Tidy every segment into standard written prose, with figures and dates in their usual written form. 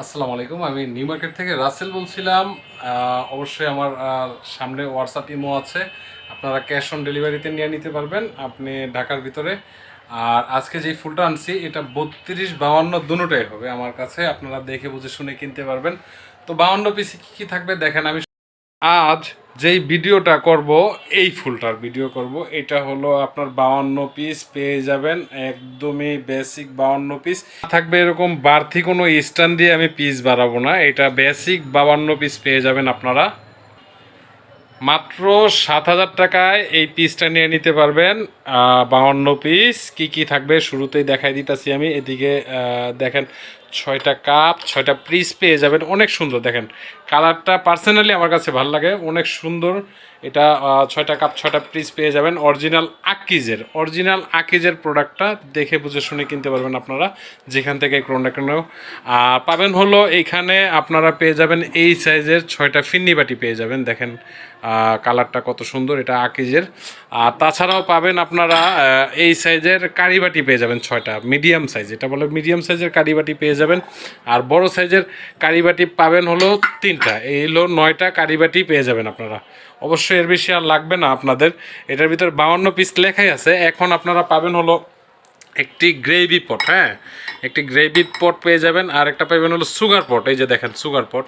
আসসালামু আলাইকুম। আমি নিউ মার্কেট থেকে রাসেল বলছিলাম। অবশ্যই আমার সামনে হোয়াটসঅ্যাপ ইমো আছে, আপনারা ক্যাশ অন ডেলিভারিতে নিয়ে নিতে পারবেন আপনি ঢাকার ভিতরে। আর আজকে যেই ফুলটা আনছি এটা 32-52 দুটোটাই হবে আমার কাছে, আপনারা দেখে বুঝে শুনে কিনতে পারবেন। তো 52 পিসে কী কী থাকবে দেখেন। আমি আজ যেই ভিডিওটা করব, এই ফুলটার ভিডিও করব, এটা হলো আপনার 52 পিস পেয়ে যাবেন, একদমই বেসিক 52 পিস থাকবে। এরকম বাড়তি কোনো স্ট্যান্ড দিয়ে আমি পিস বাড়াবো না, এটা বেসিক 52 পিস পেয়ে যাবেন আপনারা মাত্র 7,000 টাকায়। এই পিসটা নিয়ে নিতে পারবেন 52 পিস। কি কি থাকবে শুরুতেই দেখাই দিতেছি আমি। এদিকে দেখেন 6টা কাপ, 6টা পিস পেয়ে যাবেন, অনেক সুন্দর। দেখেন কালারটা পার্সোনালি আমার কাছে ভালো লাগে, অনেক সুন্দর। এটা 6টা কাপ, 6টা পিস পেয়ে যাবেন। অরিজিনাল আকিজের প্রোডাক্টটা দেখে বুঝে শুনে কিনতে পারবেন আপনারা যেখান থেকে ক্রোনা কেন। পাবেন হলো এইখানে আপনারা পেয়ে যাবেন এই সাইজের 6টা ফিন্নি বাটি পেয়ে যাবেন। দেখেন কালারটা কত সুন্দর, এটা আকিজের। আর তাছাড়াও পাবেন আপনারা এই সাইজের কারিবাটি পেয়ে যাবেন 6টা, মিডিয়াম সাইজ, এটা বলে মিডিয়াম সাইজের কারিবাটি পেয়ে যাবেন। আর বড় সাইজের কারিবাটি পাবেন হলো 3টা, এই হলো 9টা কারিবাটি পেয়ে যাবেন আপনারা। অবশ্যই এর বেশি আর লাগবে না আপনাদের। এটার ভিতর 52 পিস লেখাই আছে। এখন আপনারা পাবেন হলো একটি গ্রেভি পট, হ্যাঁ, একটি গ্রেভি পট পেয়ে যাবেন। আর একটা পাবেন হলো সুগার পট, এই যে দেখেন সুগার পট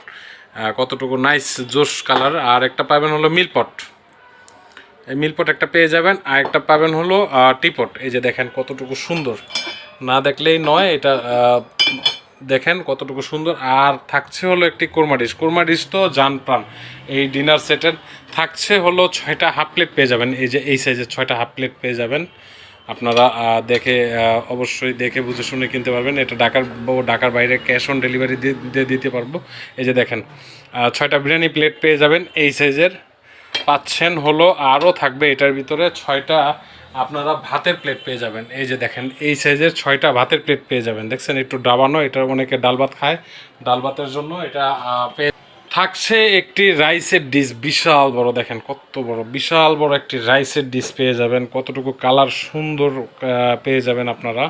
কতটুকু নাইস জোশ কালার। আর একটা পাবেন হলো মিল পট, এই মিল পট একটা পেয়ে যাবেন। আর একটা পাবেন হলো টিপট, এই যে দেখেন কতটুকু সুন্দর, না দেখলেই নয়। এটা দেখেন কতটুকু সুন্দর। আর থাকছে হলো একটি কোরমা ডিশ তো জান প্রাণ এই ডিনার সেটের। থাকছে হলো 6টা হাফ প্লেট পেয়ে যাবেন, এই যে এই সাইজের 6টা হাফ প্লেট পেয়ে যাবেন আপনারা। দেখে অবশ্যই দেখে বুঝে শুনে কিনতে পারবেন। এটা ঢাকার বাইরে ক্যাশ অন ডেলিভারি দিয়ে দিতে পারবো। এই যে দেখেন 6টা বিরিয়ানি প্লেট পেয়ে যাবেন এই সাইজের। পাচ্ছেন হলো আরও থাকবে এটার ভিতরে 6টা আপনারা ভাতের প্লেট পেয়ে যাবেন। এই যে দেখেন এই সাইজের 6টা ভাতের প্লেট পেয়ে যাবেন। দেখছেন একটু ডাবানো, এটা অনেকে ডাল ভাত খায়, ডাল ভাতের জন্য এটা পেয়ে থাকছে। একটি রাইসের ডিশ বিশাল বড়, দেখেন কত বড়, বিশাল বড় একটি রাইসের ডিশ পেয়ে যাবেন। কতটুকু কালার সুন্দর পেয়ে যাবেন আপনারা।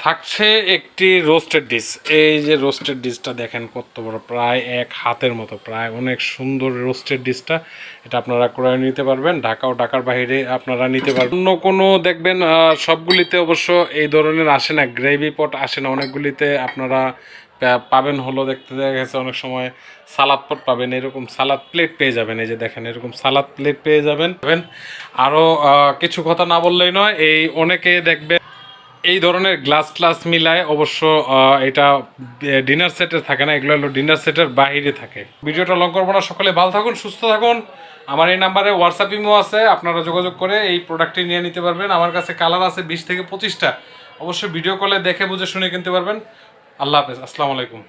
থাকছে একটি রোস্টেড ডিশ, এই যে রোস্টেড ডিশটা দেখেন কত বড়, প্রায় এক হাতের মতো, প্রায় অনেক সুন্দর রোস্টেড ডিশটা। এটা আপনারা ক্রয় নিতে পারবেন, ঢাকা ও ঢাকার বাইরে আপনারা নিতে পারবেন। অন্য কোনো দেখবেন সবগুলিতে অবশ্য এই ধরনের আসে না, গ্রেভি পট আসে না। অনেকগুলিতে আপনারা পাবেন হলো দেখতে দেখা গেছে অনেক সময় সালাদ পট পাবেন, এরকম সালাদ প্লেট পেয়ে যাবেন। এই যে দেখেন এরকম সালাদ প্লেট পেয়ে যাবেন। আরও কিছু কথা না বললেই নয়, এই অনেকে দেখবেন এই ধরনের গ্লাস মিলায়, অবশ্য এটা ডিনার সেটের থাকে না, এগুলো হলো ডিনার সেটের বাইরে থাকে। ভিডিওটা লং করবো না, সকলে ভালো থাকুন, সুস্থ থাকুন। আমার এই নাম্বারে হোয়াটসঅ্যাপ ইমো আছে, আপনারা যোগাযোগ করে এই প্রোডাক্টটি নিয়ে নিতে পারবেন। আমার কাছে কালার আছে 20 থেকে 25টা। অবশ্যই ভিডিও কলে দেখে বুঝে শুনে কিনতে পারবেন। আল্লাহ হাফেজ, আসসালামু আলাইকুম।